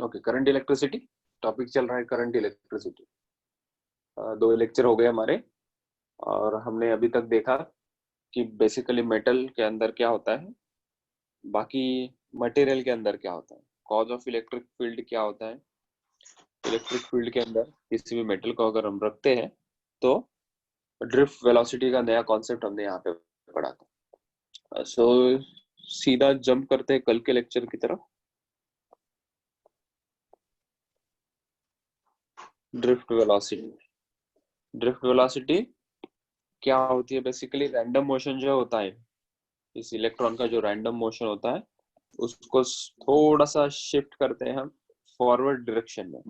Okay, current electricity topic चल रहा है, करंट इलेक्ट्रिसिटी। 2 लेक्चर हो गए हमारे, और हमने अभी तक देखा कि बेसिकली मेटल के अंदर क्या होता है, बाकी मटेरियल के अंदर क्या होता है, कॉज ऑफ इलेक्ट्रिक फील्ड क्या होता है। इलेक्ट्रिक फील्ड के अंदर किसी भी मेटल को अगर हम रखते हैं तो ड्रिफ्ट वेलोसिटी का नया कॉन्सेप्ट हमने यहाँ पे पढ़ा था। सो सीधा जंप करते हैं कल के लेक्चर की तरफ। ड्रिफ्ट वेलोसिटी क्या होती है? बेसिकली रैंडम मोशन जो होता है, इस इलेक्ट्रॉन का जो रैंडम मोशन होता है उसको थोड़ा सा शिफ्ट करते हैं हम फॉरवर्ड डायरेक्शन में।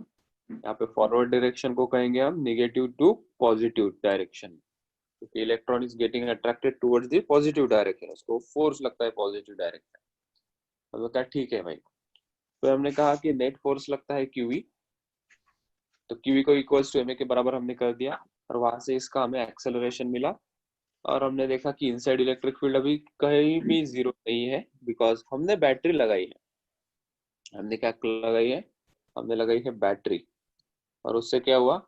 यहाँ पे फॉरवर्ड डायरेक्शन को कहेंगे हम निगेटिव टू पॉजिटिव डायरेक्शन, क्योंकि electron is getting attracted towards the positive direction, उसको फोर्स लगता है पॉजिटिव डायरेक्शन। हमने कहा ठीक है भाई, तो हमने कहा कि नेट फोर्स लगता है क्यूवी, तो क्यूवी को इक्वल्स टू एम ए के बराबर हमने कर दिया, और वहां से इसका हमें एक्सेलरेशन मिला। और हमने देखा कि इनसाइड इलेक्ट्रिक फील्ड अभी कहीं भी जीरो नहीं है, बिकॉज हमने बैटरी लगाई है। हमने क्या लगाई है? हमने लगाई है बैटरी, और उससे क्या हुआ?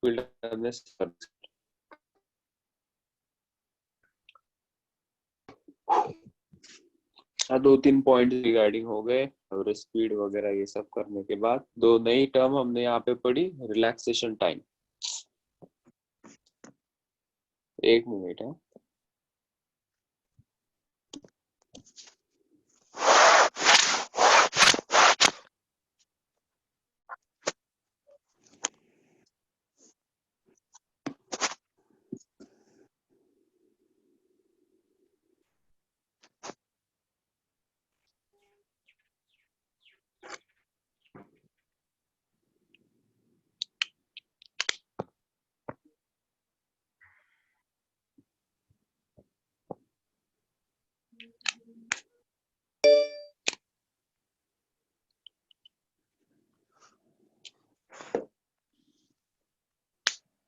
फील्ड हमने 2-3 पॉइंट रिगार्डिंग हो गए, और स्पीड वगैरह ये सब करने के बाद 2 नई टर्म हमने यहाँ पे पढ़ी, रिलैक्सेशन टाइम। 1 मिनट है।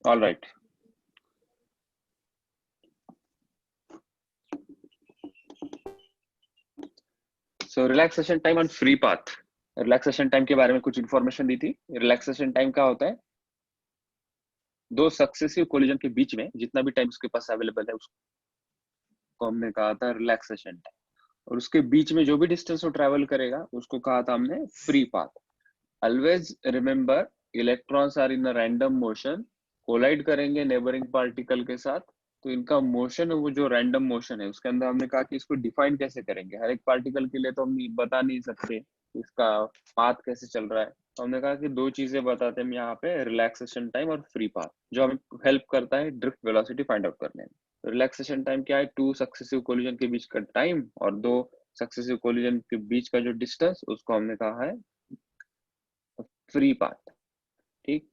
All right, so relaxation time on free path. Relaxation time के बारे में कुछ इंफॉर्मेशन दी थी। रिलैक्सेशन टाइम क्या होता है? 2 सक्सेसिव कोलिजन के बीच में जितना भी टाइम उसके पास अवेलेबल है उसको हमने कहा था रिलैक्सेशन टाइम, और उसके बीच में जो भी डिस्टेंस वो ट्रेवल करेगा उसको कहा था हमने free path. Always remember, electrons are in a random motion, collide करेंगे नेबरिंग पार्टिकल के साथ, तो इनका मोशन, वो जो रैंडम मोशन है उसके अंदर हमने कहा कि इसको डिफाइन कैसे करेंगे। हर एक पार्टिकल के लिए तो हम बता नहीं सकते इसका पाथ कैसे चल रहा है, तो हमने कहा कि 2 चीजें बताते हैं यहाँ पे, रिलैक्सेशन टाइम और फ्री पाथ, जो हमें हेल्प करता है ड्रिफ्ट वेलोसिटी फाइंड आउट करने में। रिलैक्सेशन टाइम क्या है? 2 सक्सेसिव कोलिजन के बीच का टाइम और 2 सक्सेसिव कोलिजन के बीच का जो डिस्टेंस, उसको हमने कहा है फ्री पाथ। ठीक,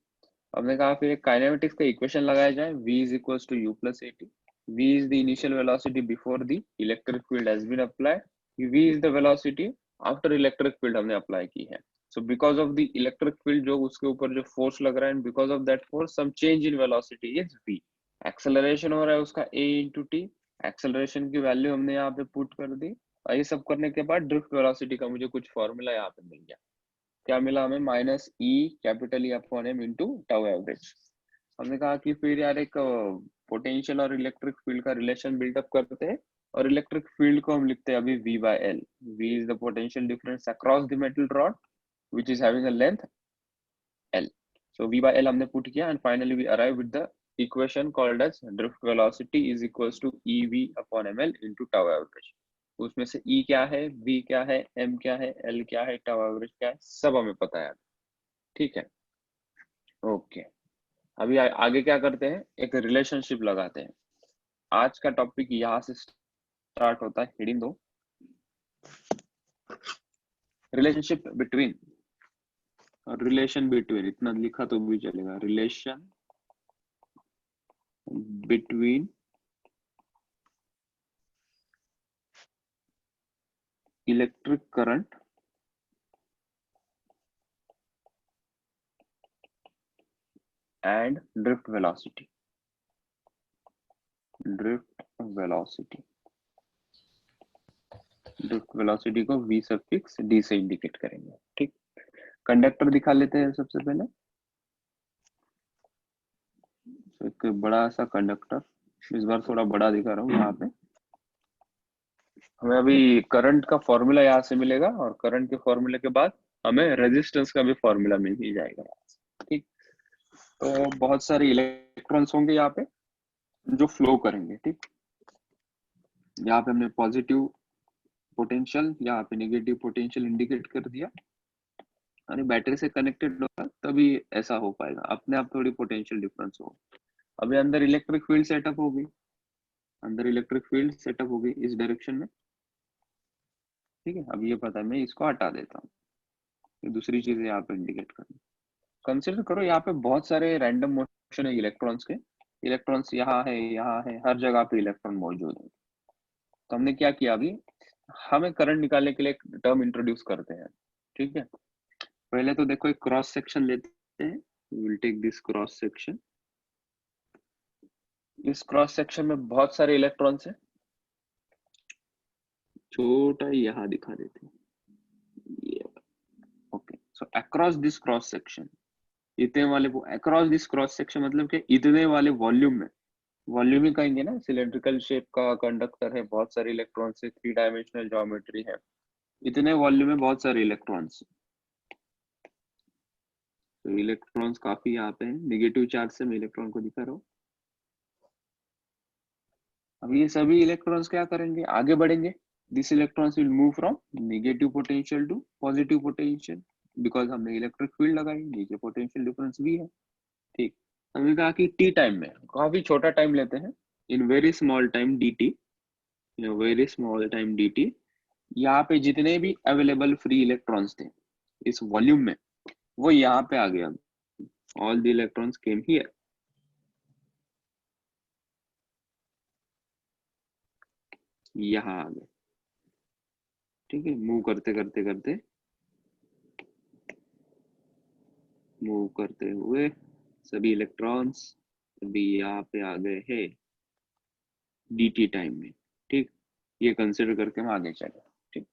हमने कहा फिर एक काइनेमेटिक्स का इक्वेशन लगाया जाए, v is equals to u plus at। v is the initial velocity before the electric field has been applied, v is the velocity after electric field हमने अप्लाई की है। so because of the electric field, जो उसके ऊपर जो force लग रहा है, and because of that force some change in velocity is v। Acceleration हो रहा है उसका a into t, एक्सेलरेशन की वैल्यू हमने यहाँ पे पुट कर दी, और ये सब करने के बाद ड्रिफ्ट वेलोसिटी का मुझे कुछ फॉर्मूला यहाँ पे मिल गया। क्या मिला हमें? Minus e capital e upon m into tau average. हमने कहा कि फिर यार एक पोटेंशियल और इलेक्ट्रिक फील्ड का रिलेशन बिल्डअप करते हैं, और इलेक्ट्रिक फील्ड को हम लिखते हैं अभी v by l। v is the potential difference across the metal rod which is having a length l। so v by l हमने पुट किया, and finally we arrive with the equation called as drift velocity is equals to ev upon ml into tau average। उसमें से e क्या है, v क्या है, m क्या है, l क्या है, tau average क्या है, सब हमें पता है। ठीक है, ओके। अभी आगे क्या करते हैं, एक रिलेशनशिप लगाते हैं। आज का टॉपिक यहाँ से स्टार्ट होता है, हेडिंग दो, रिलेशनशिप बिटवीन, इतना लिखा तो भी चलेगा, relation between electric current and drift velocity. Drift velocity को v सफिक्स d से इंडिकेट करेंगे। ठीक, कंडक्टर दिखा लेते हैं सबसे पहले। तो एक बड़ा सा कंडक्टर, इस बार थोड़ा बड़ा दिखा रहा हूँ यहाँ पे। हमें अभी करंट का फॉर्मूला यहाँ से मिलेगा और करंट के फॉर्मूले के बाद हमें रेजिस्टेंस का भी फॉर्मूला मिल ही जाएगा। ठीक, तो बहुत सारे इलेक्ट्रॉन्स होंगे यहाँ पे जो फ्लो करेंगे। ठीक, यहाँ पे हमने पॉजिटिव पोटेंशियल, यहाँ पे नेगेटिव पोटेंशियल इंडिकेट कर दिया। यानी बैटरी से कनेक्टेड होगा तभी ऐसा हो पाएगा, अपने आप थोड़ी पोटेंशियल डिफरेंस हो। अभी अंदर इलेक्ट्रिक फील्ड सेटअप होगी, अंदर इलेक्ट्रिक फील्ड सेटअप होगी इस डायरेक्शन में। ठीक है, अब ये पता है, मैं इसको हटा देता हूँ, दूसरी चीज यहाँ पे इंडिकेट करनी। कंसिडर करो यहाँ पे बहुत सारे रैंडम मोशन है इलेक्ट्रॉन्स के। इलेक्ट्रॉन्स यहाँ है, हर जगह पे इलेक्ट्रॉन मौजूद है। तो हमने क्या किया, अभी हमें करंट निकालने के लिए एक टर्म इंट्रोड्यूस करते हैं। ठीक है, पहले तो देखो एक क्रॉस सेक्शन लेते हैं, will take this cross section. इस क्रॉस सेक्शन में बहुत सारे इलेक्ट्रॉन्स हैं, छोटा यहाँ दिखा देते हैं। Okay, so across this cross section, इतने वाले अक्रॉस दिस क्रॉस सेक्शन मतलब कि इतने वाले वॉल्यूम में, वॉल्यूम ही कहेंगे ना, सिलेंड्रिकल शेप का कंडक्टर है, बहुत सारे इलेक्ट्रॉन्स है, 3 डायमेंशनल ज्योमेट्री है, इतने वॉल्यूम में बहुत सारे इलेक्ट्रॉन्स। तो इलेक्ट्रॉन्स काफी यहाँ पे हैं, नेगेटिव चार्ज से मैं इलेक्ट्रॉन को दिखा रहा हूँ। अब ये सभी इलेक्ट्रॉन्स क्या करेंगे, आगे बढ़ेंगे। This electrons will move from negative potential to positive potential, because हमने इलेक्ट्रिक फील्ड लगाई, नीचे पोटेंशियल डिफरेंस भी है। ठीक, हमने कहा कि टी टाइम में, काफी छोटा टाइम लेते हैं, in very small time D T, very small time D T, यहाँ पे जितने भी अवेलेबल फ्री इलेक्ट्रॉन्स थे इस वॉल्यूम में, वो यहाँ पे आ गया। All the electrons came here. यहाँ आ गए। ठीक है, मूव करते करते करते, मूव करते हुए सभी इलेक्ट्रॉन्स अभी यहाँ पे आ गए हैं dt टाइम में। ठीक, ये कंसिडर करके हम आगे चले। ठीक,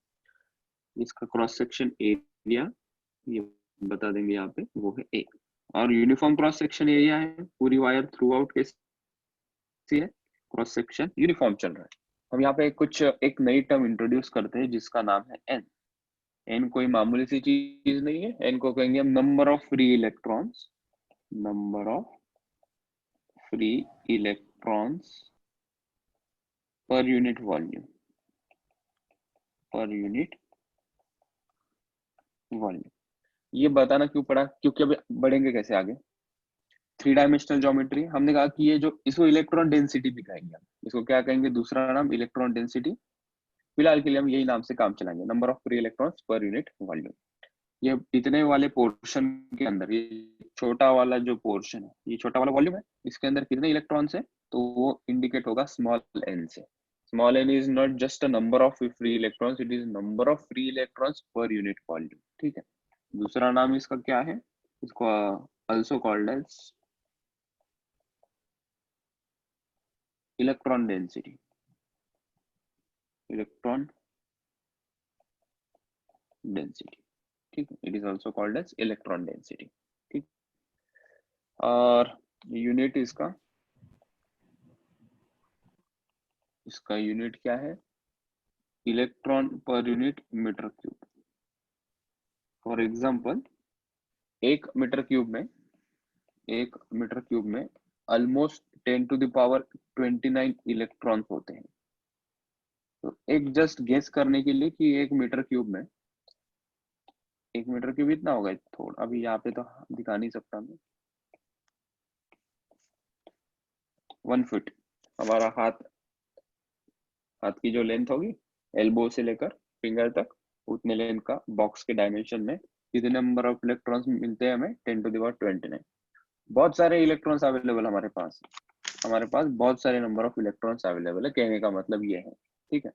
इसका क्रॉस सेक्शन एरिया ये बता देंगे यहाँ पे, वो है ए। और यूनिफॉर्म क्रॉस सेक्शन एरिया है, पूरी वायर थ्रू आउट कैसी है, क्रॉस सेक्शन यूनिफॉर्म चल रहा है। हम यहाँ पे कुछ एक नई टर्म इंट्रोड्यूस करते हैं जिसका नाम है एन। एन कोई मामूली सी चीज नहीं है, एन को कहेंगे हम number of free electrons, number of free electrons per unit volume, पर यूनिट वॉल्यूम। ये बताना क्यों पड़ा, क्योंकि अभी बढ़ेंगे कैसे आगे। 3 डायमेंशनल ज्योमेट्री, हमने कहा कि ये जो, इसको इलेक्ट्रॉन डेंसिटी भी कहेंगे हम, इसको क्या कहेंगे, दूसरा नाम इलेक्ट्रॉन डेंसिटी। फिलहाल के लिए हम यही नाम से काम चलाएंगे, number of free electrons per unit volume. ये इतने वाले पोर्शन के अंदर, ये छोटा वाला जो पोर्शन है, ये छोटा वाला वॉल्यूम है, इसके अंदर कितने इलेक्ट्रॉन्स है, तो वो इंडिकेट होगा स्मॉल एन से। Small n is not just a number of free electrons, it is number of free electrons per unit volume. ठीक है, दूसरा नाम इसका क्या है, इसको also called as electron density, electron density। ठीक है, it is also called as electron density। ठीक, और यूनिट इसका, इसका यूनिट क्या है, electron per unit metre cube. For example, एक मीटर क्यूब में, एक मीटर क्यूब में almost 10 to the power 29 electron होते हैं। तो एक जस्ट गेस करने के लिए कि एक मीटर क्यूब में, एक मीटर क्यूब इतना होगा, थोड़ा अभी यहाँ पे तो दिखा नहीं सकता मैं, 1 फुट, हमारा हाथ, हाथ की जो लेंथ होगी एल्बो से लेकर फिंगर तक, उतने लेंथ का बॉक्स के डायमेंशन में कितने नंबर ऑफ इलेक्ट्रॉन्स मिलते हैं हमें, 10 टू द पावर 29। बहुत सारे इलेक्ट्रॉन्स अवेलेबल हमारे पास, हमारे पास बहुत सारे नंबर ऑफ इलेक्ट्रॉन्स अवेलेबल है, कहने का मतलब ये है। ठीक है,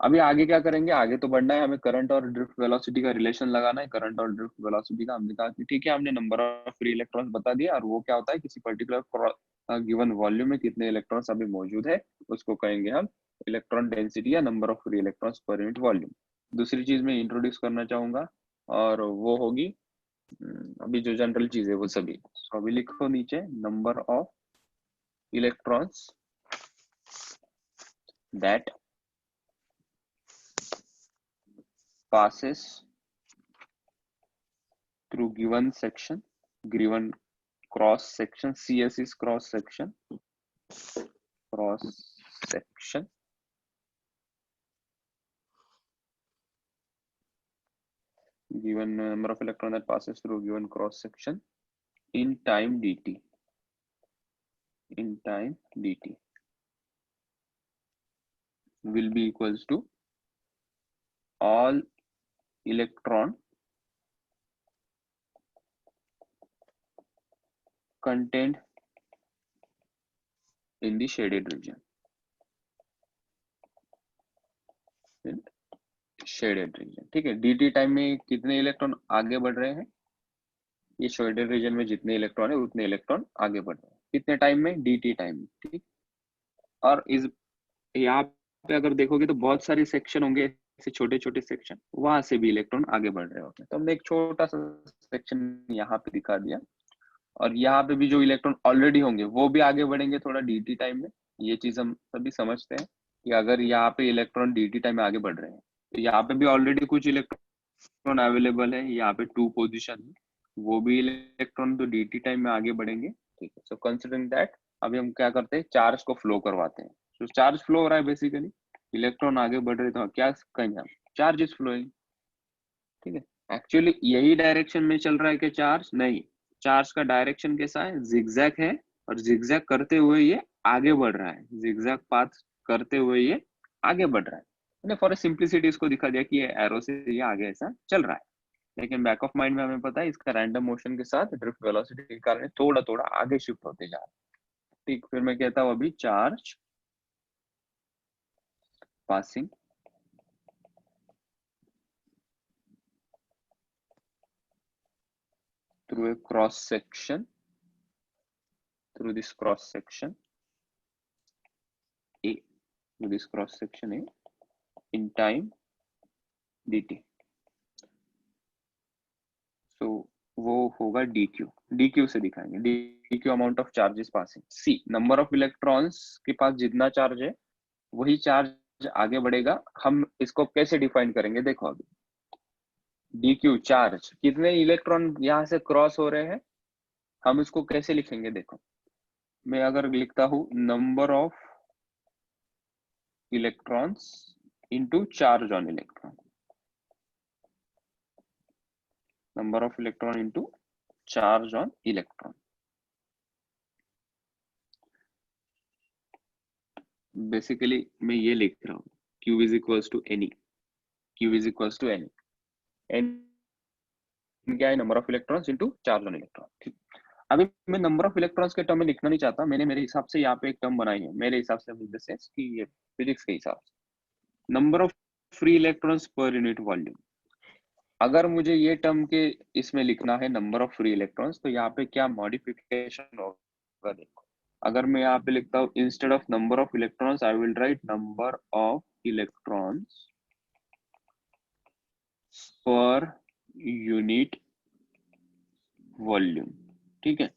अभी आगे क्या करेंगे, आगे तो बढ़ना है, हमें करंट और ड्रिफ्ट वेलोसिटी का रिलेशन लगाना है। करंट और ड्रिफ्ट वेलोसिटी का हमने कहा कि ठीक है, हमने नंबर ऑफ फ्री इलेक्ट्रॉन्स बता दिया, और वो क्या होता है, किसी पर्टिकुलर गिवन वॉल्यूम में कितने इलेक्ट्रॉन्स अभी मौजूद है, उसको कहेंगे हम इलेक्ट्रॉन डेंसिटी या number of free electrons per unit volume. दूसरी चीज मैं इंट्रोड्यूस करना चाहूंगा और वो होगी अभी जो जनरल चीज है वो सभी। तो अभी लिखो नीचे number of electrons that passes through given section, given cross section, CS is cross section, given number of electron that passes through given cross section in time dt, will be equals to all electron contained in the shaded region. ठीक है। dt time में कितने electron आगे बढ़ रहे हैं, ये shaded region में जितने इलेक्ट्रॉन है उतने इलेक्ट्रॉन आगे बढ़ रहे हैं। कितने टाइम में, dt टाइम में। ठीक, और इस यहाँ पे अगर देखोगे तो बहुत सारे सेक्शन होंगे, ऐसे छोटे छोटे सेक्शन, वहां से भी इलेक्ट्रॉन आगे बढ़ रहे होते हैं। तो हमने एक छोटा सा सेक्शन यहाँ पे दिखा दिया, और यहाँ पे भी जो इलेक्ट्रॉन ऑलरेडी होंगे वो भी आगे बढ़ेंगे थोड़ा dt टाइम में। ये चीज हम सभी समझते हैं कि अगर यहाँ पे इलेक्ट्रॉन dt टाइम में आगे बढ़ रहे हैं तो यहाँ पे भी ऑलरेडी कुछ इलेक्ट्रॉन अवेलेबल है, यहाँ पे 2 पोजिशन है, वो भी इलेक्ट्रॉन तो dt टाइम में आगे बढ़ेंगे। ठीक है, सो कंसिडरिंग दैट अभी हम क्या करते हैं, चार्ज को फ्लो करवाते हैं। तो चार्ज फ्लो हो रहा है, बेसिकली इलेक्ट्रॉन आगे बढ़ रहे तो क्या कहेंगे हम, चार्ज इज फ्लोइंग। ठीक है, एक्चुअली यही डायरेक्शन में चल रहा है कि चार्ज नहीं, चार्ज का डायरेक्शन कैसा है, जिगजैग है, और जिगजैग करते हुए ये आगे बढ़ रहा है, जिगजैग पाथ करते हुए ये आगे बढ़ रहा है। मैंने फॉर सिंप्लिसिटी इसको दिखा दिया कि ये एरो से ये आगे ऐसा चल रहा है, लेकिन बैक ऑफ माइंड में हमें पता है इसका रैंडम मोशन के साथ ड्रिफ्ट वेलोसिटी के कारण थोड़ा थोड़ा आगे शिफ्ट होते जा रहा है। ठीक, फिर मैं कहता हूँ अभी charge passing through a cross section, through this cross section A, through this cross section A in time dt, so वो होगा dq, dq से दिखाएंगे, dq amount of charges passing, c number of इलेक्ट्रॉन्स के पास जितना चार्ज है वही charge आगे बढ़ेगा। हम इसको कैसे डिफाइन करेंगे, देखो अभी dq चार्ज, कितने इलेक्ट्रॉन यहाँ से क्रॉस हो रहे हैं, हम इसको कैसे लिखेंगे, देखो मैं अगर लिखता हूं number of electrons into charge on electron, number of electron into charge on electron, basically मैं ये लिख रहा हूँ q is equals to n e, q is equals to n e, n क्या है, number of electrons into charge on electron. ठीक, अभी मैं नंबर ऑफ इलेक्ट्रॉन्स के टर्म में लिखना नहीं चाहता, मैंने मेरे हिसाब से यहाँ पे एक टर्म बनाई है, मेरे हिसाब से कि ये फिजिक्स के हिसाब से number of free electrons per unit volume. अगर मुझे ये टर्म के इसमें लिखना है नंबर ऑफ फ्री इलेक्ट्रॉन्स, तो यहाँ पे क्या मॉडिफिकेशन होगा, देखो अगर मैं यहाँ पे लिखता हूँ instead of number of electrons I will right number of electrons per unit volume. ठीक है,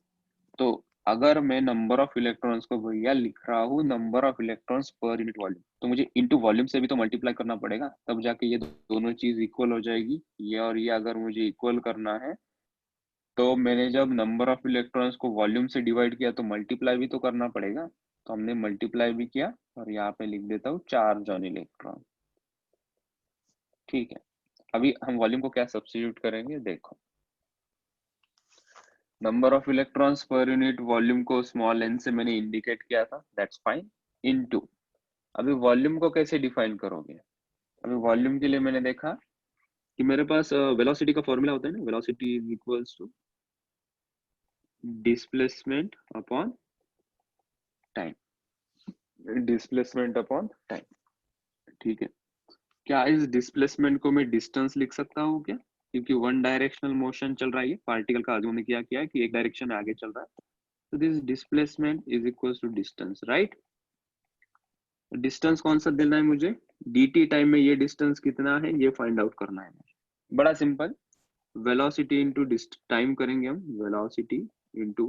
तो अगर मैं नंबर ऑफ इलेक्ट्रॉन्स को भैया लिख रहा हूँ number of electrons per unit volume, तो मुझे इनटू वॉल्यूम से भी तो मल्टीप्लाई करना पड़ेगा, तब जाके ये दोनों चीज इक्वल हो जाएगी। ये और ये अगर मुझे इक्वल करना है तो मैंने जब नंबर ऑफ इलेक्ट्रॉन्स को वॉल्यूम से डिवाइड किया तो मल्टीप्लाई भी तो करना पड़ेगा, तो हमने मल्टीप्लाई भी किया, और यहाँ पे लिख देता हूँ चार्ज ऑन इलेक्ट्रॉन। ठीक है, अभी हम वॉल्यूम को क्या सब्स्टिट्यूट करेंगे, देखो number of electrons per unit volume को स्मॉल n से मैंने इंडिकेट किया था, दैट्स फाइन, इनटू अभी वॉल्यूम को कैसे डिफाइन करोगे, अभी वॉल्यूम के लिए मैंने देखा कि मेरे पास वेलोसिटी का फॉर्मूला होता है ना, velocity is equals to displacement upon time, displacement upon time. ठीक है, क्या इस डिस्प्लेसमेंट को मैं डिस्टेंस लिख सकता हूँ क्या, क्योंकि वन डायरेक्शनल मोशन चल रहा है, पार्टिकल का आगे क्या किया है कि एक डायरेक्शन में आगे चल रहा है, तो this displacement is equals to distance, right. Distance कौन सा देना है मुझे, dt टाइम में ये डिस्टेंस कितना है ये फाइंड आउट करना है मुझे। बड़ा सिंपल, वेलोसिटी इंटू टाइम करेंगे हम, velocity into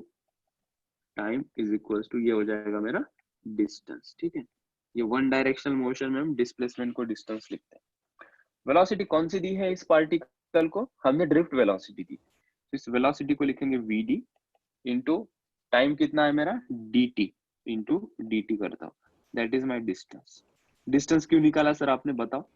time is equals to ये हो जाएगा मेरा डिस्टेंस। ठीक है, ये वन डायरेक्शनल मोशन में हम डिस्प्लेसमेंट को डिस्टेंस लिखते हैं। वेलोसिटी कौन सी दी है इस पार्टिकल को, हमने ड्रिफ्ट वेलोसिटी दी। तो इस वेलोसिटी को लिखेंगे vd इंटू टाइम कितना है मेरा dt इंटू dt करता हूँ, that is my distance. Distance क्यों निकाला सर आपने, बताओ।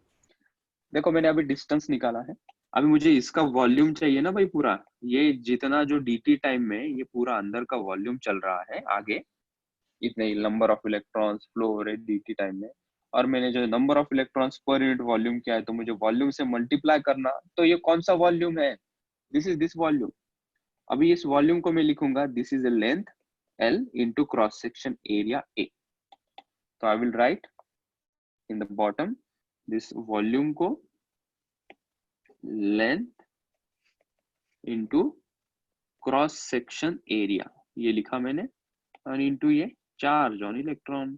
देखो मैंने अभी डिस्टेंस निकाला है, अभी मुझे इसका वॉल्यूम चाहिए ना भाई पूरा, ये जितना जो dt टाइम में ये पूरा अंदर का वॉल्यूम चल रहा है आगे, इतने नंबर ऑफ इलेक्ट्रॉन्स फ्लो हो रहे dt टाइम में, और मैंने जो number of electrons per unit volume किया है तो मुझे वॉल्यूम से मल्टीप्लाई करना, तो ये कौन सा वॉल्यूम है, दिस इज दिस वॉल्यूम। अभी इस वॉल्यूम को मैं लिखूंगा, this is a length L into cross section area A। तो I will write in the bottom this volume को length into cross section area, ये लिखा मैंने, और इंटू ये charge on electron,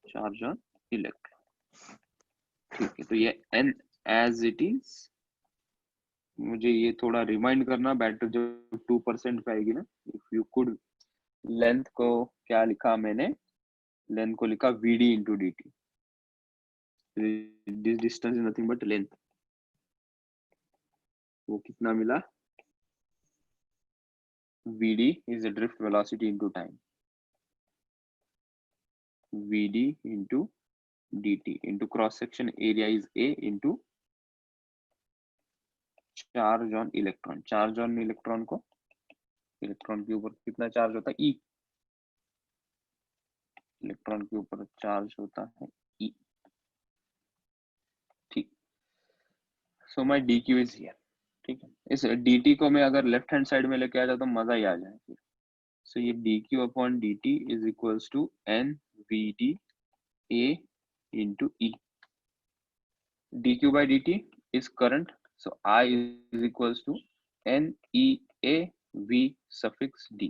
charge on electron. ठीक है, तो ये n एज इट इज, मुझे ये थोड़ा रिमाइंड करना, बैटरी जब 2% पे आएगी ना, इफ यू कुड, लेंथ को क्या लिखा मैंने, लेंथ को लिखा vd into dt, this distance is nothing but length, वो कितना मिला, vd is a drift velocity into time, vd into dt into cross section area is a into charge on electron. Charge on electron को, electron के ऊपर कितना charge होता है, E, electron के ऊपर चार्ज होता है E। ठीक, so my dq is here. ठीक है, इस dt को मैं अगर लेफ्ट हैंड साइड में लेके आ जाता तो मजा ही आ जाए फिर। सो ये dq upon dt is equals to n vd a into E। dq by dt is current, so I is equals to NEA V suffix D,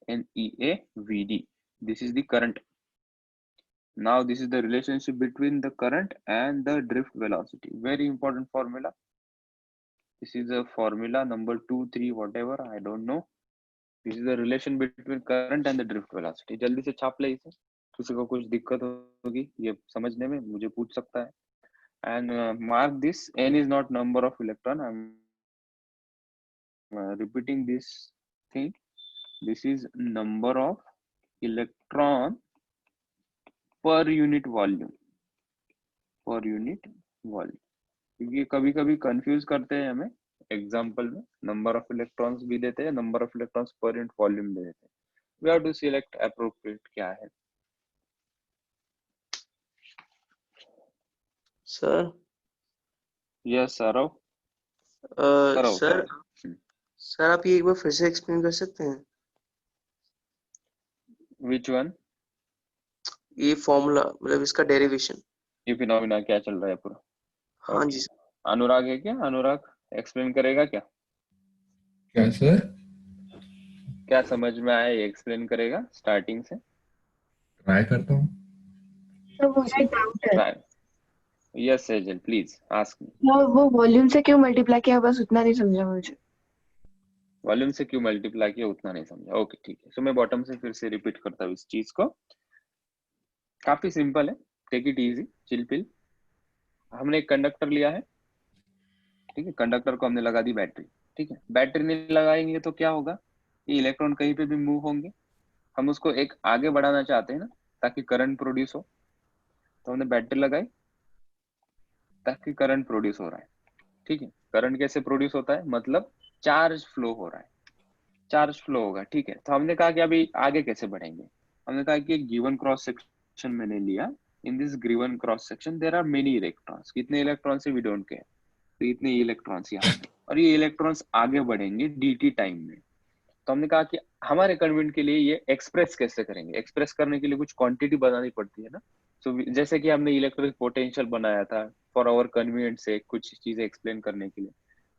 NEA VD, this is the current. Now this is the relationship between the current and the drift velocity, very important formula. This is a formula number 2 3 whatever, I don't know. This is the relation between current and the drift velocity। जल्दी से छाप ले इसे, किसी को कुछ दिक्कत होगी ये समझने में मुझे पूछ सकता है। And mark this, n is not number of electron, I'm repeating this thing, this is number of electron per unit volume, per unit volume, क्योंकि कभी कभी कंफ्यूज करते हैं हमें एग्जांपल में, नंबर ऑफ इलेक्ट्रॉन्स भी देते हैं, number of electrons per unit volume दे देते हैं, we have to select appropriate क्या है। सर यस सर, करो सर करो। सर आप ये एक बार फिर से एक्सप्लेन कर सकते हैं, विच वन, ये फॉर्मूला मतलब इसका डेरिवेशन। ये फिनोमिना क्या चल रहा है पूरा। हाँ ओके, जी सर। अनुराग है क्या, अनुराग एक्सप्लेन करेगा क्या, क्या सर? क्या समझ में आया ये एक्सप्लेन करेगा स्टार्टिंग से। ट्राई करता हूँ। तो मुझे एक डाउट है, try, yes Sejal please ask me. वो वॉल्यूम से क्यों मल्टीप्लाई किया, बस उतना नहीं समझा मुझे। वॉल्यूम से क्यों मल्टीप्लाई किया उतना नहीं समझा, ओके ठीक है। सो मैं बॉटम से फिर से रिपीट करता हूँ इस चीज को, काफी सिंपल है, take it easy, chill pill. हमने एक कंडक्टर लिया है, ठीक है, कंडक्टर को हमने लगा दी बैटरी, ठीक है, बैटरी नहीं लगाएंगे तो क्या होगा, ये इलेक्ट्रॉन कहीं पे भी मूव होंगे, हम उसको एक आगे बढ़ाना चाहते हैं ना ताकि करंट प्रोड्यूस हो, तो हमने बैटरी लगाई ताकि करंट प्रोड्यूस हो रहा है। ठीक है, करंट कैसे प्रोड्यूस होता है, मतलब चार्ज फ्लो हो रहा है, चार्ज फ्लो होगा। ठीक है, तो हमने कहा कि अभी आगे कैसे बढ़ेंगे, हमने कहा कि एक गिवन क्रॉस सेक्शन मैंने लिया, in this given cross section there are many electrons, कितने इलेक्ट्रॉन्स से वी डोंट केयर, तो इतने इलेक्ट्रॉन्स यहाँ पे, और ये इलेक्ट्रॉन्स आगे बढ़ेंगे dt टाइम में। तो हमने कहा कि हमारे कन्वीनियंट के लिए ये एक्सप्रेस कैसे करेंगे, एक्सप्रेस करने के लिए कुछ क्वांटिटी बनानी पड़ती है ना। सो जैसे कि हमने इलेक्ट्रिक पोटेंशियल बनाया था फॉर आवर कन्वीनियंस से कुछ चीजें एक्सप्लेन करने के लिए,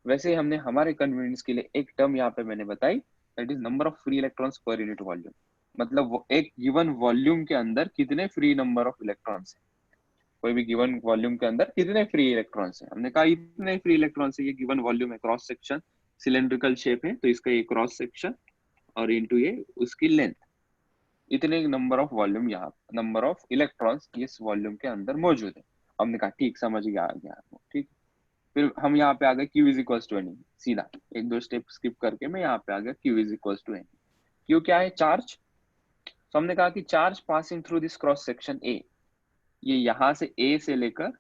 वैसे ही हमने हमारे कन्वीनियंस के लिए एक टर्म यहाँ पे मैंने बताई, that is number of free electrons per unit volume. मतलब वो एक गिवन वॉल्यूम के अंदर कितने फ्री नंबर ऑफ इलेक्ट्रॉन्स है, कोई भी गिवन वॉल्यूम के अंदर कितने फ्री इलेक्ट्रॉन्स है। हमने कहा इतने फ्री इलेक्ट्रॉन्स है, ये गिवन वॉल्यूम है, क्रॉस सेक्शन सिलेंड्रिकल शेप है तो इसका ये क्रॉस सेक्शन और इनटू ये उसकी लेंथ, इतने नंबर ऑफ वॉल्यूम, यहाँ नंबर ऑफ इलेक्ट्रॉन्स इस वॉल्यूम के अंदर मौजूद है। हमने कहा ठीक, समझ गया, आ गया ठीक। फिर हम यहाँ पे आ गए Q is equal to n, सीधा एक दो स्टेप स्किप करके मैं यहाँ पे आ गया Q is equal to n. Q क्या है? चार्ज। तो हमने कहा कि charge passing through this cross section a, ये यहाँ से A से लेकर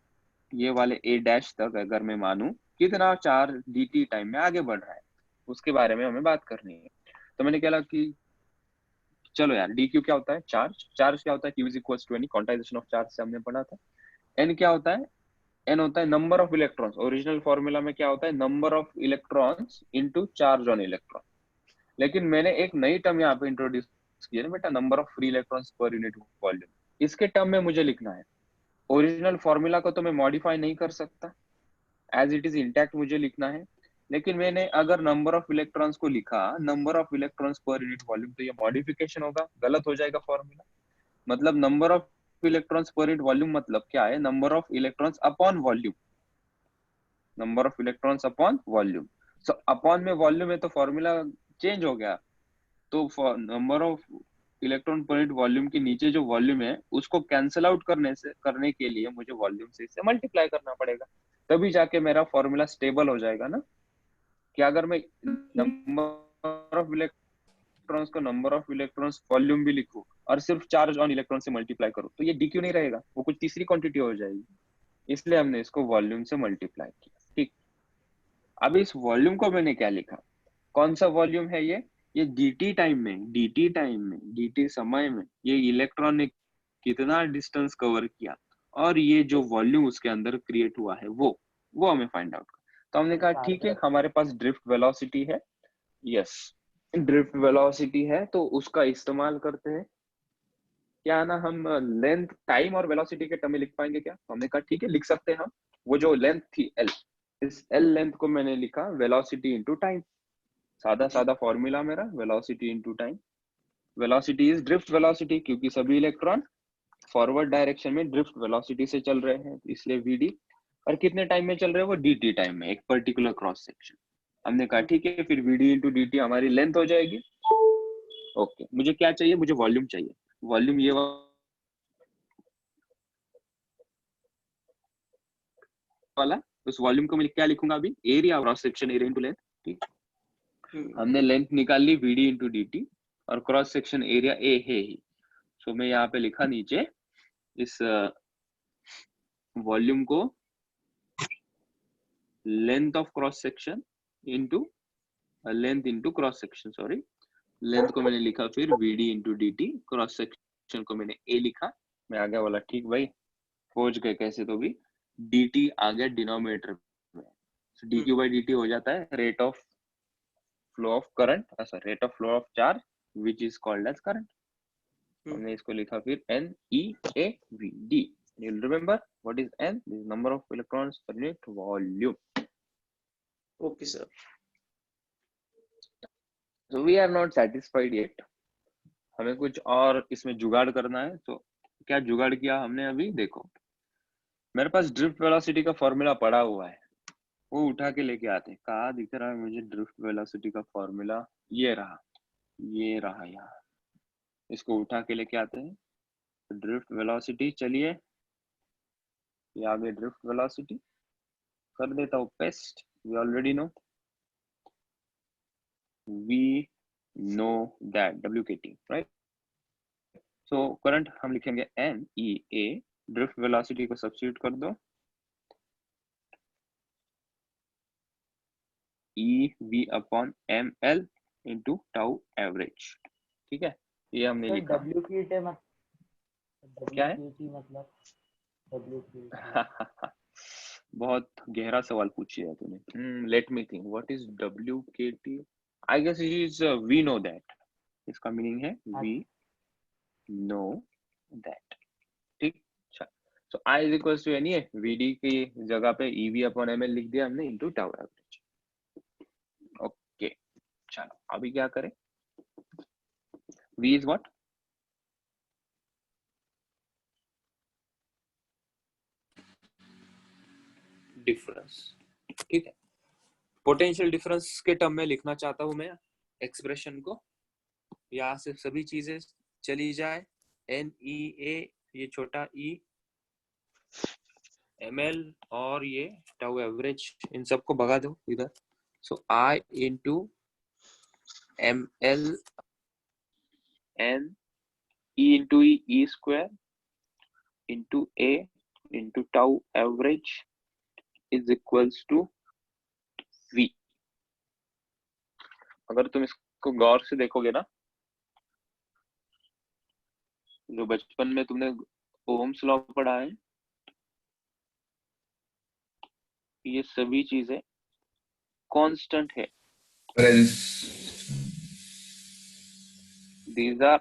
ये वाले A डैश तक अगर मैं मानूं कितना चार्ज dt टाइम में आगे बढ़ रहा है, उसके बारे में हमें बात करनी है। तो मैंने कहा कि चलो यार dq क्या होता है? चार्ज। चार्ज क्या होता है? Q is equal to n, quantization of charge से हमने पढ़ा था। n क्या होता है? n होता है number of electrons. Original formula में क्या होता है? Number of electrons into charge on electron. लेकिन मैंने एक नई टर्म यहाँ पे इंट्रोड्यूस किया ना बेटा, number of free electrons per unit volume. इसके टर्म में मुझे लिखना है। ओरिजिनल फॉर्मूला को तो मैं मॉडिफाई नहीं कर सकता, एज इट इज इंटैक्ट मुझे लिखना है। लेकिन मैंने अगर नंबर ऑफ इलेक्ट्रॉन्स को लिखा number of electrons per unit volume, तो ये मॉडिफिकेशन होगा, गलत हो जाएगा फॉर्मूला। मतलब number of electrons per unit volume मतलब क्या है? Number of electrons upon volume, number of electrons upon volume. So upon में वॉल्यूम है तो फॉर्मूला चेंज हो गया। तो number of electron per unit volume के नीचे जो वॉल्यूम है उसको कैंसिल आउट करने के लिए मुझे वॉल्यूम से इसे मल्टीप्लाई करना पड़ेगा, तभी जाके मेरा फॉर्मूला स्टेबल हो जाएगा ना। कि अगर मैं नंबर ऑफ इलेक्ट्रॉन्स को नंबर ऑफ इलेक्ट्रॉन्स वॉल्यूम भी लिखूं और सिर्फ चार्ज ऑन इलेक्ट्रॉन से मल्टीप्लाई करूं तो ये dq नहीं रहेगा, वो कुछ तीसरी क्वांटिटी हो जाएगी। इसलिए हमने इसको वॉल्यूम से मल्टीप्लाई किया। ठीक, अब इस वॉल्यूम को मैंने क्या लिखा? कौन सा वॉल्यूम है ये dt टाइम में, dt समय में ये इलेक्ट्रॉन ने कितना डिस्टेंस कवर किया और ये जो वॉल्यूम उसके अंदर क्रिएट हुआ है वो हमें फाइंड आउट। तो हमने कहा ठीक है, हमारे पास ड्रिफ्ट वेलोसिटी है, यस ड्रिफ्ट वेलोसिटी है, तो उसका इस्तेमाल करते हैं। क्या ना हम लेंथ, टाइम और वेलोसिटी के टर्म में लिख पाएंगे क्या? हमने कहा ठीक है, लिख सकते हैं हम। वो जो लेंथ थी L, इस L लेंथ को मैंने लिखा वेलोसिटी इनटू टाइम। सादा सादा फॉर्मूला मेरा, velocity into time. Velocity is drift velocity, क्योंकि सभी इलेक्ट्रॉन फॉरवर्ड डायरेक्शन में ड्रिफ्ट वेलोसिटी से चल रहे हैं, इसलिए vd। और कितने टाइम में चल रहे हैं वो? dt टाइम में, एक पर्टिकुलर क्रॉस सेक्शन। हमने कहा ठीक है, फिर vd इंटू dt हमारी लेंथ हो जाएगी। ओके, मुझे क्या चाहिए? मुझे वॉल्यूम चाहिए। वॉल्यूम ये वाला, उस वॉल्यूम को मैं क्या लिखूंगा अभी? Area, cross section area into length. ठीक, हमने लेंथ निकाल ली vd इंटू dt और क्रॉस सेक्शन एरिया a है ही। सो मैं यहाँ पे लिखा नीचे इस वॉल्यूम को length of cross section into length into cross section, sorry length को मैंने लिखा फिर vd into dt, cross section को मैंने a लिखा। मैं आ गया, बोला ठीक भाई, पहुंच गए कैसे तो भी। dt आ गया डिनोमिनेटर में, so dq by dt हो जाता है rate of flow of current, rate of flow of charge which is called as current. हमने इसको लिखा फिर NEAV, you'll remember what is N? This is number of electrons per unit volume. Okay, sir. So we are not satisfied yet. हमें कुछ और इसमें जुगाड़ करना है। तो क्या जुगाड़ किया हमने अभी? देखो, मेरे पास ड्रिफ्ट वेलोसिटी का फॉर्मूला पड़ा हुआ है, वो उठा के लेके आते हैं। कहाँ दिख रहा है मुझे ड्रिफ्ट वेलोसिटी का फॉर्मूला? ये रहा यहाँ। इसको उठा के लेके आते हैं। ड्रिफ्ट वेलोसिटी, चलिए ये आ गई ड्रिफ्ट वेलोसिटी, कर देता हूँ paste. We already know, we know that WKT, right? So current हम लिखेंगे NEA, ड्रिफ्ट वेलोसिटी को सब्स्टिट्यूट कर दो, EV upon ML into tau average. ठीक है, ये हमने लिखा। WKT क्या है? मतलब WKT बहुत गहरा सवाल पूछिए है तूने। Let me think, what is WKT? I guess it is we know that. इसका मीनिंग है वी नो दैट। ठीक, अच्छा। So I is equal to यानी VD की जगह पे EV अपॉन ML लिख दिया हमने इंटू टाउ एवरेज। ओके, चलो अभी क्या करें? V is what? डिफरेंस। ठीक है, पोटेंशियल डिफरेंस के टर्म में लिखना चाहता हूं मैं एक्सप्रेशन को। यहाँ से सभी चीजें चली जाए, NEA ये छोटा e, ml और ये टाउ एवरेज, इन सबको भगा दो इधर। So I into ml n e into e square into a into tau average is equals to v। अगर तुम इसको गौर से देखोगे ना, जो बचपन में तुमने ओम्स लॉ पढ़ा है, ये सभी चीजें कांस्टेंट है। These are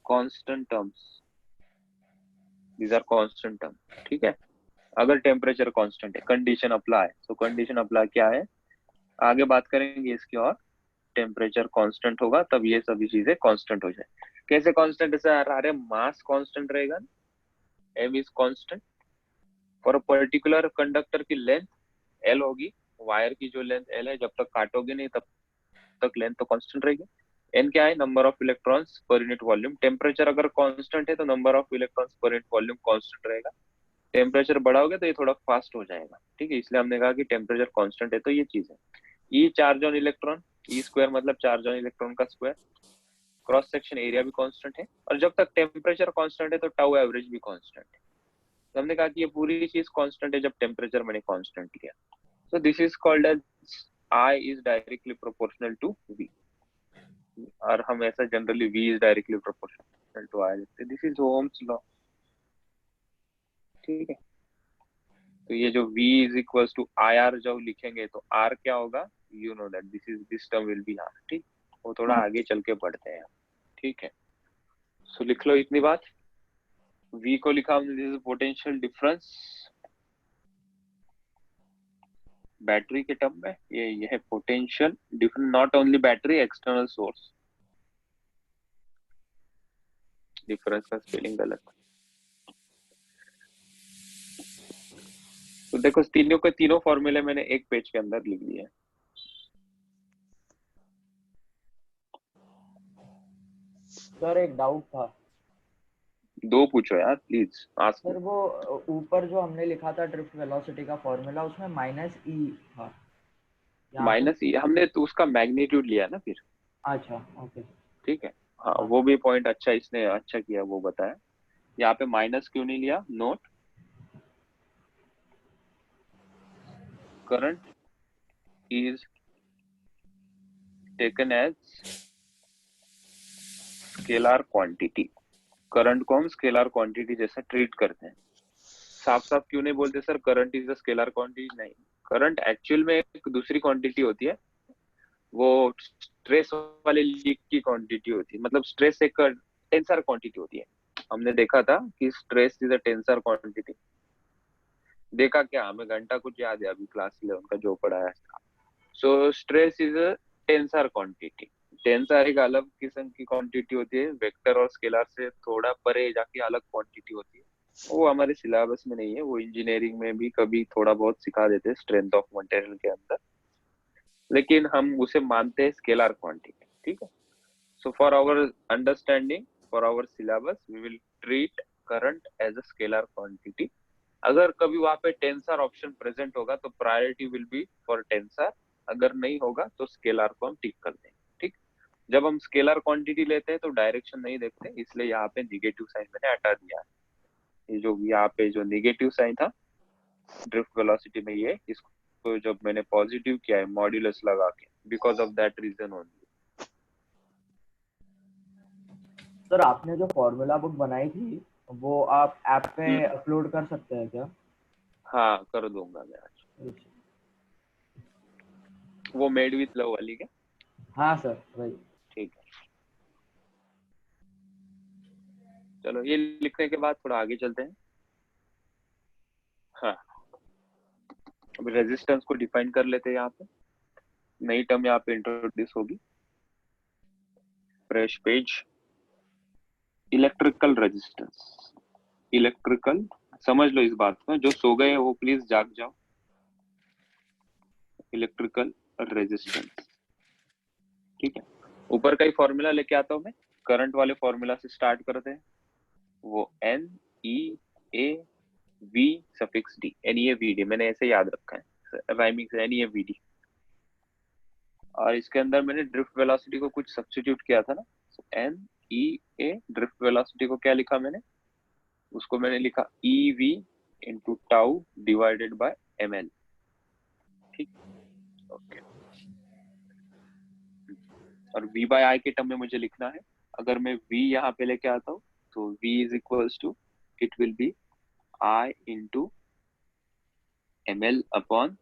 constant terms. These are constant terms. ठीक है, अगर टेम्परेचर कांस्टेंट है, कंडीशन अप्लाई। सो कंडीशन अप्लाई क्या है, आगे बात करेंगे इसकी। और टेम्परेचर कांस्टेंट होगा तब ये सभी चीजें कांस्टेंट हो जाए। कैसे कांस्टेंट? ऐसे अरे मास कांस्टेंट रहेगा, m is constant for a particular conductor की लेंथ l होगी। वायर की जो लेंथ l है, जब तक काटोगे नहीं तब तक लेंथ तो कांस्टेंट रहेगी। n क्या है? Number of electrons per unit volume. Temperature अगर कांस्टेंट है तो number of electrons per unit volume constant रहेगा। टेम्परेचर बढ़ाओगे तो ये थोड़ा फास्ट हो जाएगा। ठीक है, इसलिए हमने कहा कि टेम्परेचर कांस्टेंट है तो ये चीज है। E charge on electron, e square मतलब चार्ज ऑन इलेक्ट्रॉन का स्क्वायर। क्रॉस सेक्शन एरिया भी कांस्टेंट है, और जब तक टेम्परेचर कांस्टेंट है तो टाउ एवरेज भी कांस्टेंट है। तो हमने कहा कि ये पूरी चीज कांस्टेंट है जब टेम्परेचर मैंने कांस्टेंट लिया। So this is called as I is directly proportional to V, और हम ऐसा generally V is directly proportional to I लिखते हैं। This is Ohm's law. ठीक है, तो ये जो V is equals to IR जब लिखेंगे तो R क्या होगा, you know that this term will be R। ठीक, वो थोड़ा आगे चल के पढ़ते हैं। ठीक है, सो लिख लो इतनी बात। V को लिखा हमने, this is potential difference battery के टर्म में। ये है potential difference, not only battery, external source. Difference का स्पेलिंग गलत। तो देखो तीनों के तीनों फॉर्मूले मैंने एक पेज के अंदर लिख दिए। सर एक डाउट था। दो पूछो यार प्लीज, आस्क। सर वो ऊपर जो हमने लिखा था ड्रिफ्ट वेलोसिटी का फॉर्मूला, उसमें माइनस ई था। यहाँ पे माइनस ई हमने तो उसका मैग्नीट्यूड लिया ना फिर। अच्छा, ओके। ठीक है, हाँ हाँ। वो भी पॉइंट अच्छा, इसने अच्छा किया वो बताया। यहाँ पे माइनस क्यों नहीं लिया? Note, current is taken as scalar quantity. Current को हम स्केलर क्वांटिटी जैसा ट्रीट करते हैं। साफ साफ क्यों नहीं बोलते sir current is a scalar quantity? नहीं, करंट एक्चुअल में एक दूसरी क्वांटिटी होती है, वो स्ट्रेस वाले लीक की क्वांटिटी होती है। मतलब स्ट्रेस एक टेंसर क्वांटिटी होती है। हमने देखा था कि stress is a tensor quantity. देखा क्या, हमें घंटा कुछ याद है अभी क्लास 11 का जो पढ़ाया था। So stress is a tensor quantity. Tensor एक अलग किस्म की क्वांटिटी होती है, वेक्टर और स्केलर से थोड़ा परे जाके अलग क्वांटिटी होती है। वो हमारे सिलेबस में नहीं है, वो इंजीनियरिंग में भी कभी थोड़ा बहुत सिखा देते हैं स्ट्रेंथ ऑफ मटेरियल के अंदर, लेकिन हम उसे मानते हैं स्केलर क्वांटिटी। ठीक है, so for our understanding, for our syllabus, we will treat current as a scalar quantity. अगर कभी वहां पे टेंसर ऑप्शन प्रेजेंट होगा तो priority will be for tensor, अगर नहीं होगा तो स्केलर को हम टिक कर देंगे। ठीक, जब हम स्केलर क्वांटिटी लेते हैं तो डायरेक्शन नहीं देखते, इसलिए यहाँ पे निगेटिव साइन मैंने हटा दिया है। ये जो यहाँ पे जो निगेटिव साइन था ड्रिफ्ट वेलोसिटी में, ये इसको जब मैंने पॉजिटिव किया है मॉड्यूलस लगा के, because of that reason only. Sir आपने जो फॉर्मूला बुक बनाई थी वो आप ऐप पे अपलोड कर सकते हैं क्या? हाँ कर दूंगा मैं आज। वो मेड विथ लव वाली क्या? हाँ सर वही। ठीक है, चलो ये लिखने के बाद थोड़ा आगे चलते हैं। हाँ, अब रेजिस्टेंस को डिफाइन कर लेते हैं। यहाँ पे नई टर्म यहाँ पे इंट्रोड्यूस होगी, fresh page. Electrical resistance. Electrical, समझ लो इस बात को, जो सो गए वो प्लीज जाग जाओ। Electrical resistance. ठीक है, ऊपर का ही फॉर्मूला लेके आता हूं मैं, करंट वाले फॉर्मूला से स्टार्ट करते हैं। वो n e a v suffix d, n e a v d, मैंने ऐसे याद रखा है राइमिंग से, n e a v d. और इसके अंदर मैंने ड्रिफ्ट वेलोसिटी को कुछ सब्स्टिट्यूट किया था ना, n e a drift velocity को क्या लिखा मैंने, उसको मैंने लिखा e v into tau divided by m l. ठीक, ओके। और v बाय आई के टर्म में मुझे लिखना है, अगर मैं v यहाँ पे लेके आता हूँ तो v is equals to, it will be i into m l upon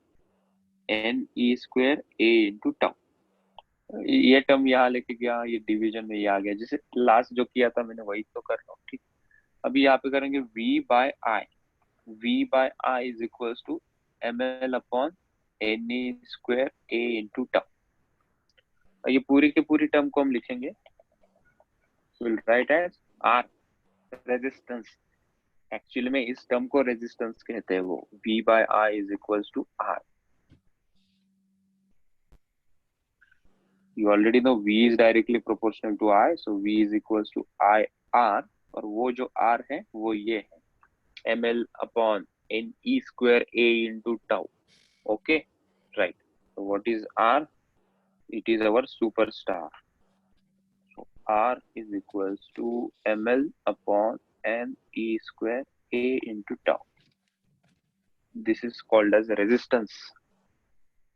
n e square a into tau. ये टर्म यहाँ लेके गया, ये डिवीजन में ये आ गया, जैसे लास्ट जो किया था मैंने वही तो कर रहा हूँ। ठीक, अभी यहाँ पे करेंगे v by I is equals to m l upon n e square a into tau. ये पूरी की पूरी टर्म को हम लिखेंगे, will write as r resistance. Actually में इस टर्म को रेजिस्टेंस कहते हैं, वो v by I is equals to r. You already know v is directly proportional to I, so v is equals to I R, और वो जो R है वो ये है ml upon n e square a into tau. Okay, right. So what is R? It is our superstar. So R is equals to ml upon n e square a into tau. This is called as resistance.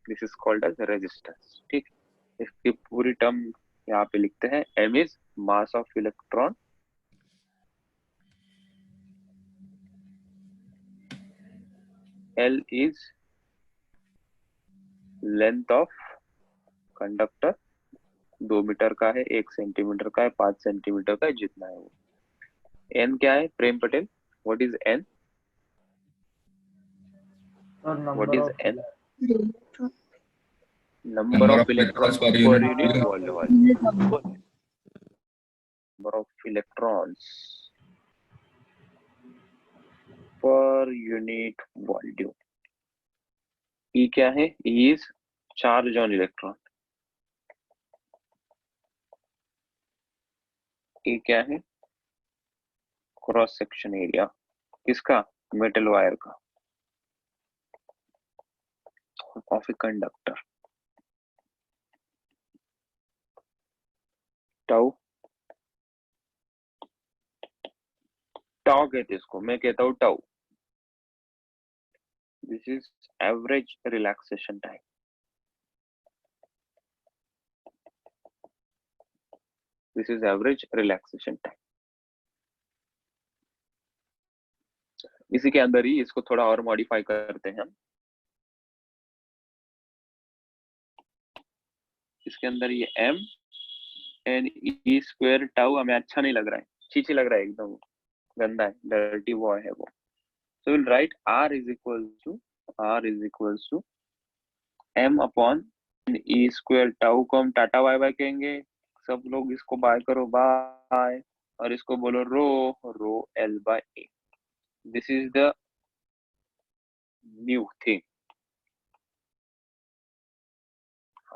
This is called as resistance. ठीक, इसकी पूरी term यहाँ पे लिखते हैं, m is mass of electron, l is length of conductor, 2 metre का है, 1 centimetre का है, 5 सेंटीमीटर का है, जितना है वो। n क्या है Prem Patel, what is n? What is n? Number of electrons per unit volume, number of electrons per unit volume. E क्या है? E is charge on electron। E क्या है? क्रॉस सेक्शन एरिया, किसका? मेटल वायर का, of a conductor. Tau, tau कहते हैं इसको, मैं कहता हूँ tau. This is average relaxation time. This is average relaxation time. इसी के अंदर ही इसको थोड़ा और मॉडिफाई करते हैं हम। इसके अंदर ये m n e square tau हमें अच्छा नहीं लग रहा है, चीची लग रहा है, एकदम गंदा है, डर्टी बॉय है वो। So will write r is equals to m upon e square tau को हम टाटा बाय बाय कहेंगे। सब लोग इसको बाय करो, बाय, और इसको बोलो rho l by a। This is the new thing.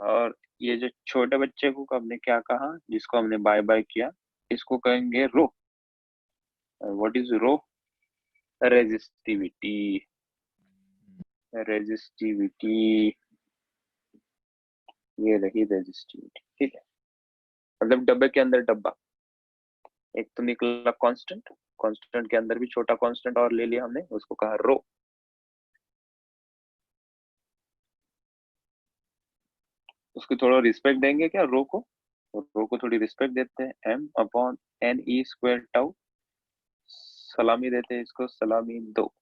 और ये जो छोटे बच्चे को हमने क्या कहा, जिसको हमने बाय बाय किया, इसको कहेंगे rho. What is rho? Resistivity. ये रही रेजिस्टिविटी। ठीक है, मतलब डब्बे के अंदर डब्बा, एक तो निकला कांस्टेंट, कांस्टेंट के अंदर भी छोटा कांस्टेंट और ले लिया हमने, उसको कहा रो। उसको थोड़ा रिस्पेक्ट देंगे क्या रो को? रो को थोड़ी रिस्पेक्ट देते हैं, m upon n e square tau. सलामी देते हैं इसको, सलामी दो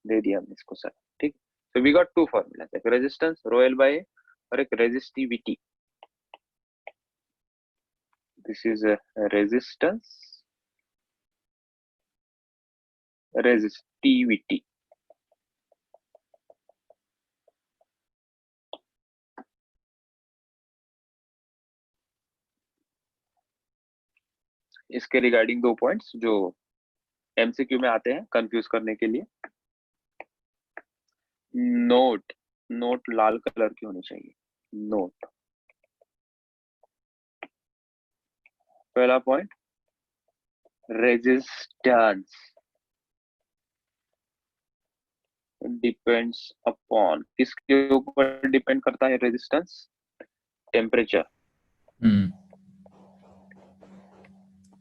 दे दिया हमने इसको सर। ठीक, so we got two formulas, एक रेजिस्टेंस रो एल बाय और एक रेजिस्टिविटी। This is resistivity. इसके रिगार्डिंग 2 पॉइंट्स जो एमसीक्यू में आते हैं कंफ्यूज करने के लिए। नोट, नोट लाल कलर की होनी चाहिए। नोट, पहला पॉइंट, रेजिस्टेंस डिपेंड्स अपॉन, किसके ऊपर डिपेंड करता है resistance? Temperature.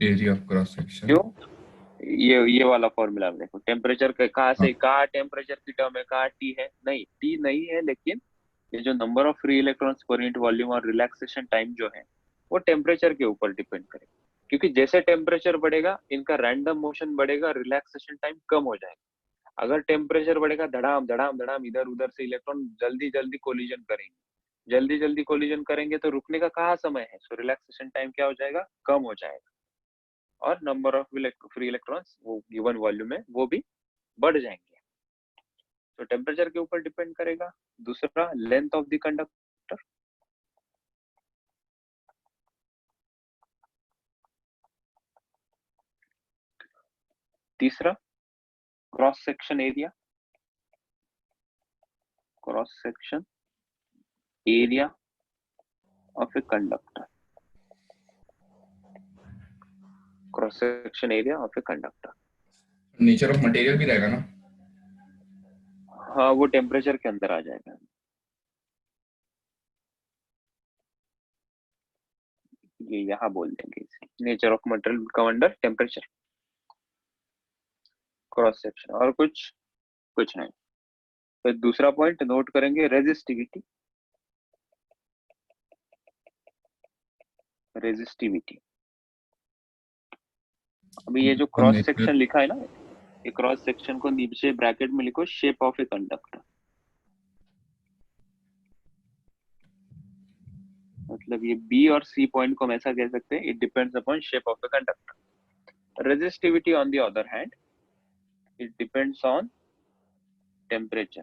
Area of cross section. क्यों? ये वाला फॉर्मूला में देखो, टेम्परेचर कहाँ से, हाँ। कहाँ टेम्परेचर की टर्म है, कहाँ टी है? नहीं, टी नहीं है, लेकिन ये जो number of free electrons per unit volume और रिलैक्सेशन टाइम जो है वो टेम्परेचर के ऊपर डिपेंड करेगा, क्योंकि जैसे टेम्परेचर बढ़ेगा इनका रैंडम मोशन बढ़ेगा, रिलैक्सेशन टाइम कम हो जाएगा। अगर टेम्परेचर बढ़ेगा, धड़ाम धड़ाम धड़ाम इधर उधर से इलेक्ट्रॉन जल्दी जल्दी कोलिजन करेंगे, जल्दी जल्दी कोलिजन करेंगे तो रुकने का कहाँ समय है? सो रिलैक्सेशन टाइम क्या हो जाएगा? कम हो जाएगा, और नंबर ऑफ फ्री इलेक्ट्रॉन्स वो गिवन वॉल्यूम में वो भी बढ़ जाएंगे। तो टेम्परेचर के ऊपर डिपेंड करेगा। दूसरा, लेंथ ऑफ द कंडक्टर। तीसरा, cross section area, cross section area of a conductor, cross section area of a conductor. Nature of material भी रहेगा ना? हाँ, वो टेम्परेचर के अंदर आ जाएगा। ये यहाँ बोल देंगे इसे, nature of material come under temperature, cross section. और कुछ नहीं। फिर दूसरा पॉइंट नोट करेंगे, रेजिस्टिविटी। रेजिस्टिविटी, अभी ये जो क्रॉस सेक्शन लिखा है ना, ये क्रॉस सेक्शन को नीचे ब्रैकेट में लिखो, शेप ऑफ ए कंडक्टर। मतलब ये बी और सी पॉइंट को हम ऐसा कह सकते हैं, it depends upon shape of the conductor. Resistivity on the other hand, it depends on temperature.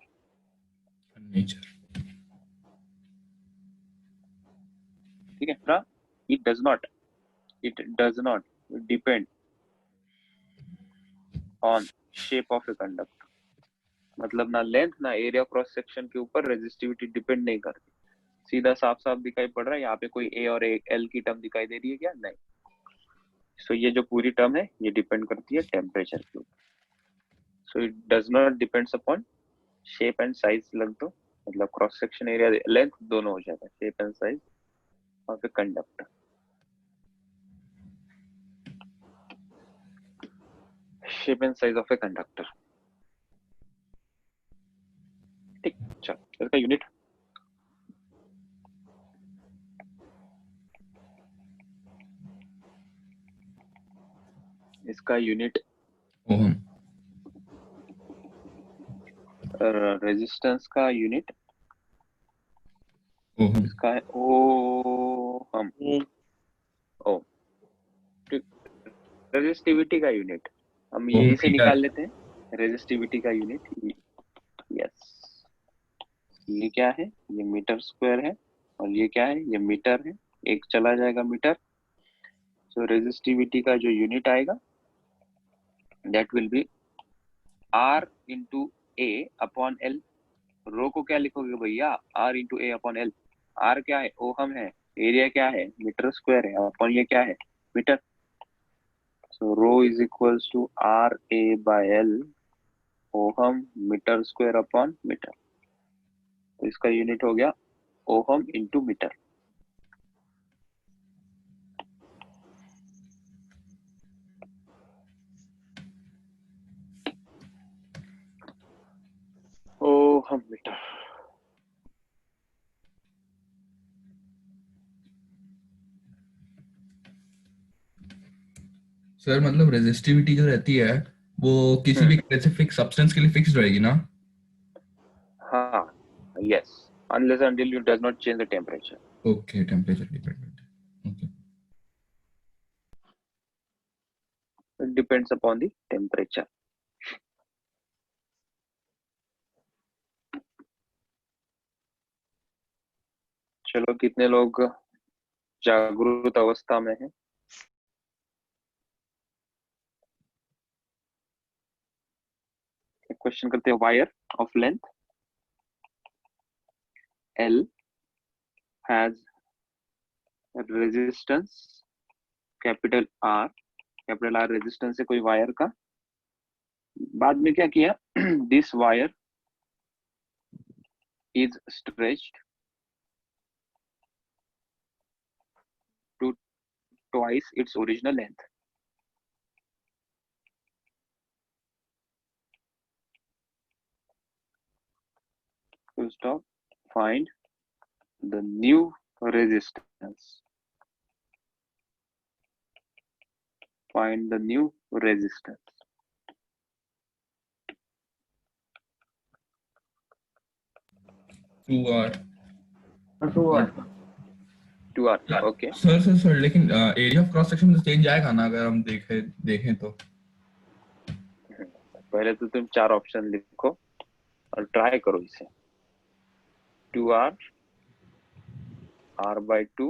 Nature. ठीक है ना? It does not depend on shape of a conductor. मतलब ना लेंथ ना एरिया क्रॉस सेक्शन के ऊपर रेजिस्टिविटी डिपेंड नहीं करती। सीधा साफ साफ दिखाई पड़ रहा है यहाँ पे, कोई ए और एल की टर्म दिखाई दे रही है क्या? नहीं। सो ये जो पूरी टर्म है ये डिपेंड करती है टेम्परेचर के ऊपर। So it does not depends upon shape and size लग दो, मतलब क्रॉस सेक्शन एरिया लेंथ दोनों हो जाएगा, shape and size of a conductor. Shape and size of a conductor. ठीक, चलो इसका यूनिट। इसका यूनिट ओहम। रेजिस्टेंस का यूनिट ओहम। इसका है ओम। ओम। रेजिस्टिविटी का यूनिट हम ओम यही से मीटर। निकाल लेते हैं, रेजिस्टिविटी का यूनिट। यस, ये क्या है? ये मीटर स्क्वायर है, और ये क्या है? ये मीटर है, एक चला जाएगा मीटर। सो रेजिस्टिविटी का जो यूनिट आएगा that will be R into A upon L. Rho को क्या लिखोगे भैया? R into A upon L. R क्या है? ओहम है। एरिया क्या है? मीटर स्क्वायर है। अपॉन ये क्या है? Metre. So rho is equals to r a by l, ohm metre square upon metre. तो इसका यूनिट हो गया ohm into metre. Ohm metre. Sir मतलब रेजिस्टिविटी जो रहती है वो किसी भी स्पेसिफिक सब्सटेंस के लिए फिक्स्ड रहेगी ना? हाँ, yes, unless until you does not change the temperature. Okay, temperature dependent. Okay. It depends upon the temperature. चलो, कितने लोग जागरूक अवस्था में हैं? एक क्वेश्चन करते हैं, wire of length L has resistance capital R resistance है कोई वायर का। बाद में क्या किया, this wire is stretched to twice its original length. Full stop. Find the new resistance. Find the new resistance. 2R. 2R. 2R. Okay. Sir लेकिन area of cross section में change आएगा ना अगर हम देखें तो? पहले तो तुम 4 ऑप्शन लिखो और ट्राई करो इसे। 2R, R/2,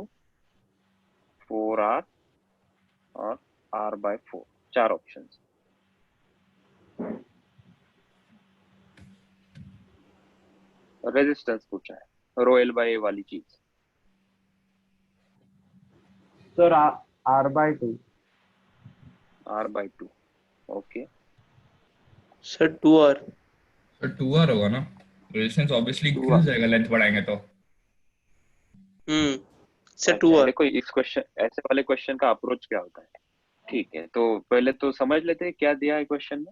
4R और R/4, 4 ऑप्शन। रेजिस्टेंस पूछा है, रो L/A वाली चीज। Sir R/2. R/2, okay. Sir 2R। Sir 2R होगा ना, रेजिस्टेंस ऑब्वियसली इंक्रीज हो जाएगा लेंथ बढ़ाएंगे तो। सर अच्छा, 2R। देखो इस क्वेश्चन, ऐसे वाले क्वेश्चन का अप्रोच क्या होता है। ठीक है, तो पहले तो समझ लेते हैं क्या दिया है क्वेश्चन में।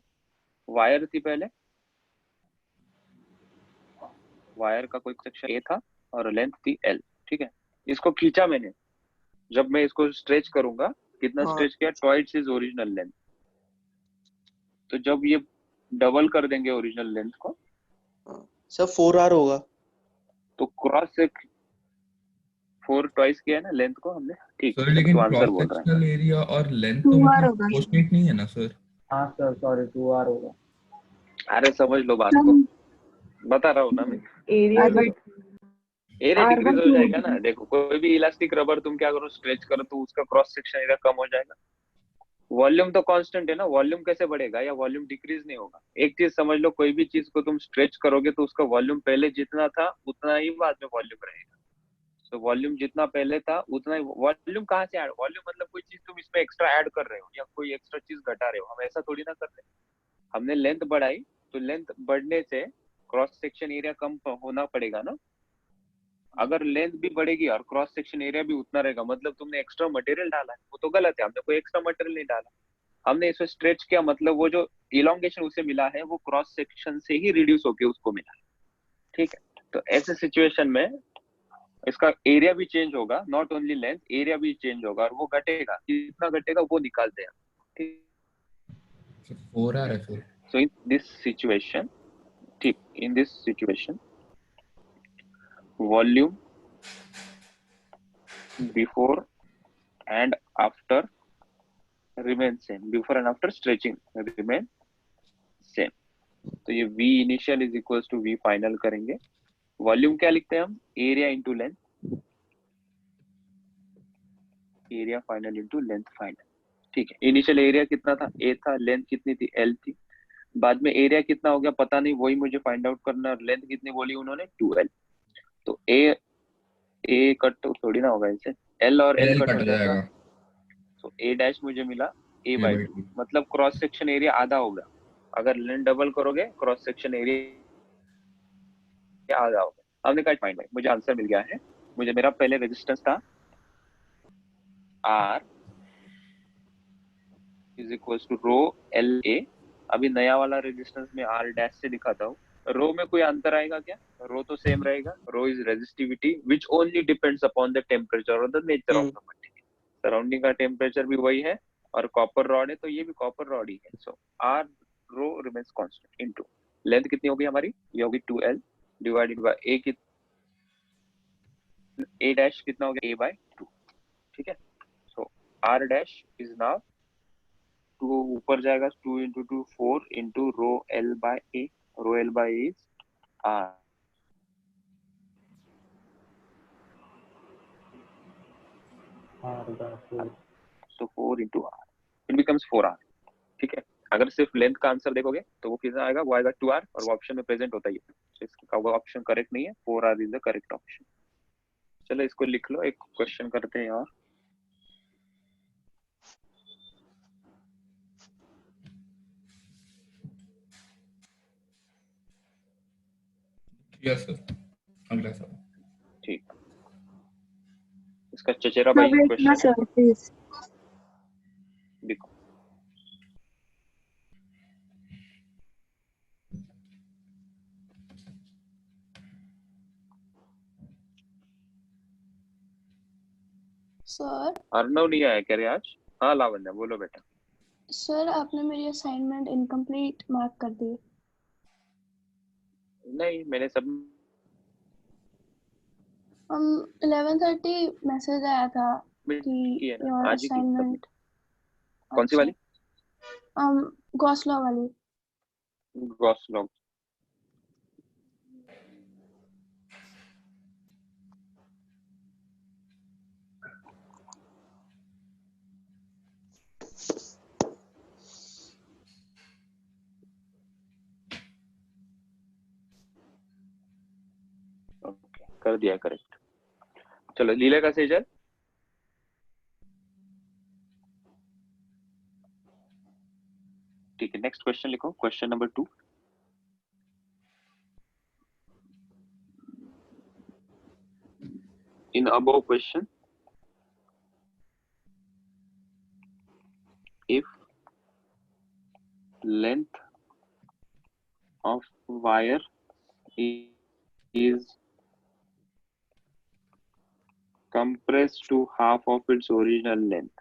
वायर थी, पहले वायर का कोई सेक्शन ए था और लेंथ थी L। ठीक है, इसको खींचा मैंने, जब मैं इसको स्ट्रेच करूंगा, कितना हाँ। स्ट्रेच किया, ट्वाइस इज ओरिजिनल लेंथ। तो जब ये डबल कर देंगे ओरिजिनल लेंथ को, सर 4R होगा। तो क्रॉस से 4 ट्वाइस किया है ना लेंथ को हमने। ठीक सर है, लेकिन तो क्रॉस आंसर बोल रहा है। सेक्शनल एरिया और लेंथ तो 2R मतलब होगा। प्रोपोर्शनेट नहीं है ना सर? हाँ सर, सॉरी 2R होगा। अरे समझ लो बात को, बता रहा हूँ ना मैं। एरिया एरिया डिक्रीज हो R/2 जाएगा ना। देखो कोई भी इलास्टिक रबर तुम क्या करो, स्ट्रेच करो तो उसका क्रॉस सेक्शन एरिया कम हो जाएगा। वॉल्यूम तो कांस्टेंट है ना, वॉल्यूम कैसे बढ़ेगा या वॉल्यूम डिक्रीज नहीं होगा। एक चीज समझ लो, कोई भी चीज को तुम स्ट्रेच करोगे तो उसका वॉल्यूम पहले जितना था उतना ही बाद में वॉल्यूम रहेगा। तो वॉल्यूम जितना पहले था उतना ही। वॉल्यूम कहाँ से ऐड, वॉल्यूम मतलब कोई चीज तुम इसमें एक्स्ट्रा ऐड कर रहे हो या कोई एक्स्ट्रा चीज घटा रहे हो, हम ऐसा थोड़ी ना कर रहे। हमने लेंथ बढ़ाई तो लेंथ बढ़ने से क्रॉस सेक्शन एरिया कम होना पड़ेगा ना। अगर लेंथ भी बढ़ेगी और क्रॉस सेक्शन एरिया भी उतना रहेगा, मतलब तुमने एक्स्ट्रा मटेरियल डाला है, वो तो गलत है। हमने कोई एक्स्ट्रा मटेरियल नहीं डाला, हमने इसे स्ट्रेच किया, मतलब वो जो इलोंगेशन उसे मिला है वो क्रॉस सेक्शन से ही रिड्यूस होके उसको मिला है। ठीक है, तो ऐसे सिचुएशन में इसका एरिया भी चेंज होगा, नॉट ओनली लेंथ, एरिया भी चेंज होगा और वो घटेगा। कितना घटेगा वो निकालते हैं। ठीक, 4R है फिर। सो इन दिस सिचुएशन, ठीक, in this situation volume before and after remain same, before and after stretching remain same. तो ये V initial is equals to V final करेंगे। वॉल्यूम क्या लिखते हैं हम, area into length, area final into length final. ठीक है, initial area कितना था, A था, लेंथ कितनी थी, L थी। बाद में एरिया कितना हो गया पता नहीं, वही मुझे फाइंड आउट करना है। और लेंथ कितनी बोली उन्होंने, 2L। तो A कट तो थोड़ी ना होगा इनसे, L और L L कट कट हो हो जाएगा। जाएगा। तो A डैश मुझे मिला A by A/2, 2। मतलब क्रॉस सेक्शन एरिया आधा होगा। अगर लेंथ डबल करोगे क्रॉस सेक्शन एरिया आधा होगा। हमने कहा फाइंड, मुझे आंसर मिल गया है। मुझे मेरा पहले रेजिस्टेंस था R is equals to rho LA। अभी नया वाला रेजिस्टेंस में R डैश से दिखाता हूँ। रो में कोई अंतर आएगा क्या, रो तो सेम रहेगा। Rho is resistivity which only depends upon the temperature और the nature of the material. Surrounding का टेम्परेचर भी वही है और कॉपर रॉड है तो ये भी कॉपर रॉड ही है। सो R रो रिमेन्स कांस्टेंट इनटू लेंथ कितनी होगी हमारी, ये होगी 2L divided by A dash कितना हो गया, A/2। ठीक है, so R dash is now 2 ऊपर जाएगा, 2 into 2 4 into rho L/A। Rho L/A is R, R/4. so 4 into R, it becomes 4R। ठीक है, अगर सिर्फ लेंथ का आंसर देखोगे तो वो कितना आएगा, वो आएगा 2R, और वो ऑप्शन में प्रेजेंट होता ही है, तो इसका वो ऑप्शन करेक्ट नहीं है, 4R is the correct option. चलो इसको लिख लो, एक क्वेश्चन करते हैं और। यस सर, अगला सर। ठीक, इसका चचेरा भाई क्वेश्चन सर प्लीज। देखो। सर अर्णव नहीं आया क्या रे आज? हाँ लावण्या बोलो बेटा। सर आपने मेरी असाइनमेंट इनकम्प्लीट मार्क कर दी। नहीं, मैंने सब 11:30 मैसेज आया था की है कि ना, योर आज ही की असाइनमेंट। कौन सी वाली? गॉस लॉ वाली। Gauss law. ओके, कर दिया करेक्ट। चलो लीला का सेजल। ठीक है, नेक्स्ट क्वेश्चन लिखो, question number 2। In above question, if length of wire is compressed to half of its original length,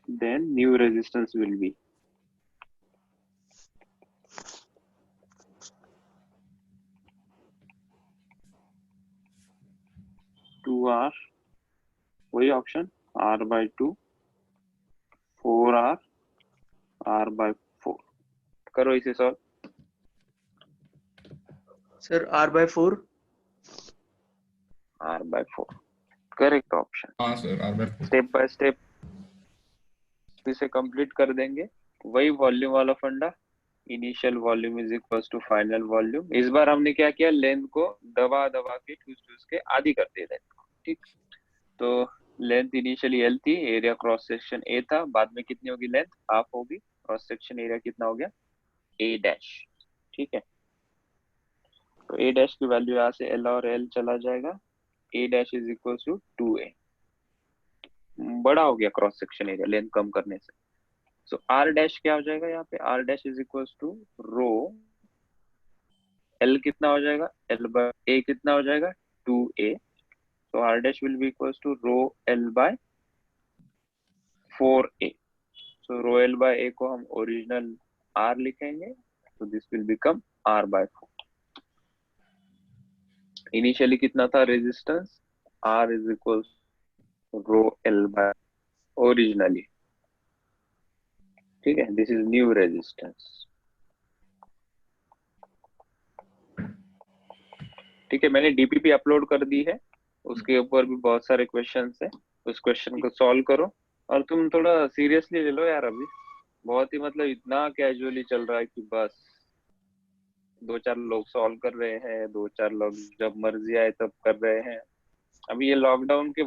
then new resistance will be. Two R, वही option, R/2, 4R, R/4। करो इसे solve. Sir R/4। R/4 correct option. हाँ सर, R/4। Step by step इसे complete कर देंगे। वही volume वाला फंडा, initial volume is equal to final volume. इस बार हमने क्या किया, लेंथ को दबा दबा के ठूस के आधी कर दिया लेंथ को। ठीक, तो लेंथ इनिशियली L थी, एरिया क्रॉस सेक्शन A था, बाद में कितनी होगी लेंथ, हाफ होगी, क्रॉस सेक्शन एरिया कितना हो गया, A'। ठीक है, तो A' की वैल्यू यहाँ से L और L चला जाएगा, A' is equal to 2A। बड़ा हो गया क्रॉस सेक्शन एरिया लेंथ कम करने से। सो R' क्या हो जाएगा यहाँ पे, R' is equal to rho L कितना हो जाएगा, L/A कितना हो जाएगा, 2A। So R' will be equals to rho L by 4A. So rho L by A को हम ओरिजिनल R लिखेंगे, so this will become R/4। Initially कितना था resistance, R is equals to rho L by originally. ठीक है, this is new resistance. ठीक है, मैंने डीपीपी अपलोड कर दी है, उसके ऊपर भी बहुत सारे क्वेश्चंस है, उस क्वेश्चन को सॉल्व करो। और तुम थोड़ा सीरियसली ले लो यार, अभी बहुत ही मतलब इतना कैजुअली चल रहा है कि बस 2-4 लोग सॉल्व कर रहे हैं, 2-4 लोग जब मर्जी आए तब कर रहे हैं। अभी ये लॉकडाउन के